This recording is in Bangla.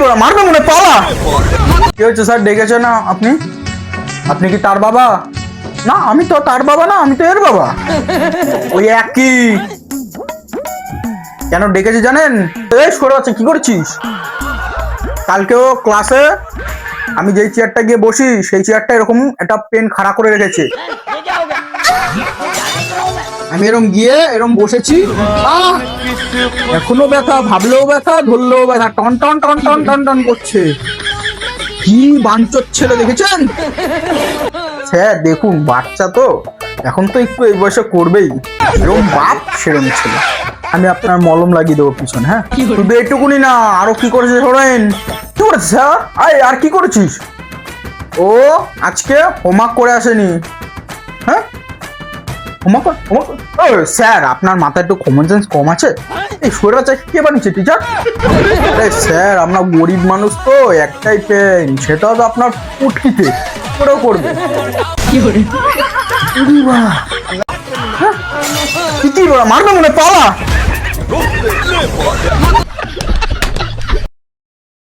বড় মারবে মনে পালা। কি হচ্ছে স্যার, ডেকেছে না আপনি? আপনি কি তার বাবা? না আমি তো তার বাবা না, আমি তো এর বাবা। ওই একই। কেন ডেকেছে জানেন? এই সরে আছে, কি করছিস? কালকেও ক্লাসে আমি যেই চেয়ারটা গিয়ে বসি সেই চেয়ারটা এরকম একটা পেন খাড়া করে রেখেছে। আমি এরকম গিয়ে এরকম বসেছি, এখনো ব্যথা, ভাবলেও ব্যথা, ধরলেও ব্যথা, টন টন টন টন টন টন করছে। কি বাঞ্চোর ছেলে দেখেছেন? স্যার দেখুন, বাচ্চা তো এখন তো একটু এই বয়সে করবেই, এরকম বাপ সেরকম ছেলে। আমি আপনার মলম লাগিয়ে দেবো পিছন, হ্যাঁ? শুধু এইটুকুনি না, আরো কি করেছে শোনেন। কি করেছে স্যার? আর কি করেছিস? ও আজকে হোমওয়ার্ক করে আসেনি। হ্যাঁ, স্যার আপনার মাথায় একটু কমন সেন্স কম আছে। এই সরে বাচ্চা কে বানিয়েছে টিচার? আরে স্যার, আমরা গরিব মানুষ তো, একটাই পেন, সেটা তো আপনার পুটকিতে করেও করবে। কি করে কি মারবে মনে পালা।